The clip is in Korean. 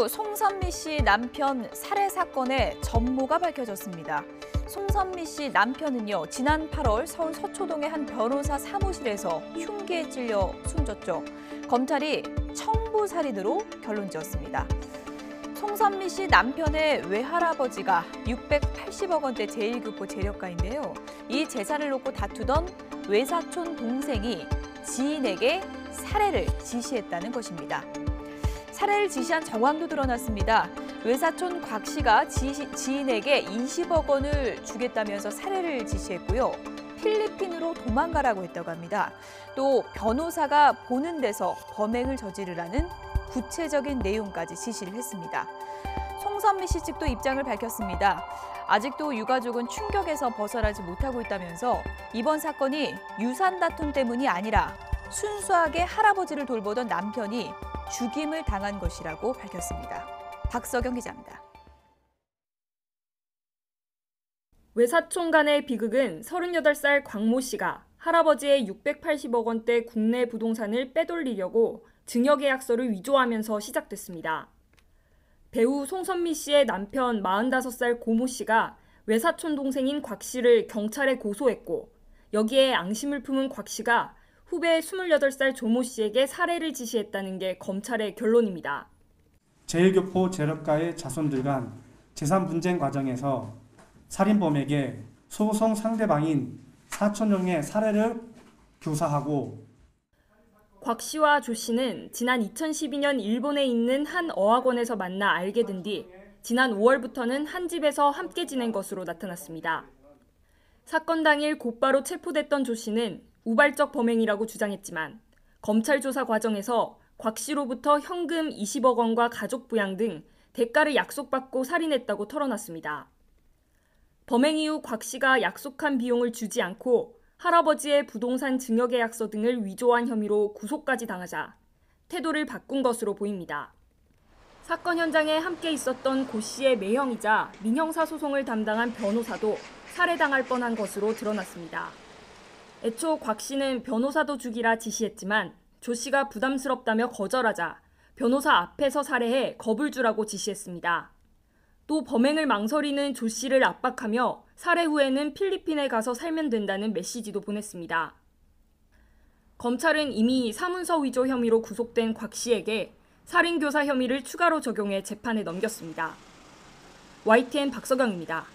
배우 송선미 씨 남편 살해 사건의 전모가 밝혀졌습니다. 송선미 씨 남편은요, 지난 8월 서울 서초동의 한 변호사 사무실에서 흉기에 찔려 숨졌죠. 검찰이 청부살인으로 결론지었습니다. 송선미 씨 남편의 외할아버지가 680억 원대 제1급부 재력가인데요. 이 재산을 놓고 다투던 외사촌 동생이 지인에게 살해를 지시했다는 것입니다. 살해를 지시한 정황도 드러났습니다. 외사촌 곽 씨가 지인에게 20억 원을 주겠다면서 살해를 지시했고요. 필리핀으로 도망가라고 했다고 합니다. 또 변호사가 보는 데서 범행을 저지르라는 구체적인 내용까지 지시를 했습니다. 송선미 씨 측도 입장을 밝혔습니다. 아직도 유가족은 충격에서 벗어나지 못하고 있다면서 이번 사건이 유산 다툼 때문이 아니라 순수하게 할아버지를 돌보던 남편이 죽임을 당한 것이라고 밝혔습니다. 박서경 기자입니다. 외사촌 간의 비극은 38살 광모 씨가 할아버지의 680억 원대 국내 부동산을 빼돌리려고 증여계약서를 위조하면서 시작됐습니다. 배우 송선미 씨의 남편 45살 고모 씨가 외사촌 동생인 곽 씨를 경찰에 고소했고, 여기에 앙심을 품은 곽 씨가 후배 28살 조모 씨에게 살해를 지시했다는 게 검찰의 결론입니다. 제1교포 재력가의 자손들 간 재산 분쟁 과정에서 살인범에게 소송 상대방인 사촌형의 살해를 교사하고, 곽 씨와 조 씨는 지난 2012년 일본에 있는 한 어학원에서 만나 알게 된 뒤 지난 5월부터는 한 집에서 함께 지낸 것으로 나타났습니다. 사건 당일 곧바로 체포됐던 조 씨는 우발적 범행이라고 주장했지만 검찰 조사 과정에서 곽 씨로부터 현금 20억 원과 가족 부양 등 대가를 약속받고 살인했다고 털어놨습니다. 범행 이후 곽 씨가 약속한 비용을 주지 않고 할아버지의 부동산 증여계약서 등을 위조한 혐의로 구속까지 당하자 태도를 바꾼 것으로 보입니다. 사건 현장에 함께 있었던 고 씨의 매형이자 민형사 소송을 담당한 변호사도 살해당할 뻔한 것으로 드러났습니다. 애초 곽 씨는 변호사도 죽이라 지시했지만 조 씨가 부담스럽다며 거절하자 변호사 앞에서 살해해 겁을 주라고 지시했습니다. 또 범행을 망설이는 조 씨를 압박하며 살해 후에는 필리핀에 가서 살면 된다는 메시지도 보냈습니다. 검찰은 이미 사문서 위조 혐의로 구속된 곽 씨에게 살인교사 혐의를 추가로 적용해 재판에 넘겼습니다. YTN 박서경입니다.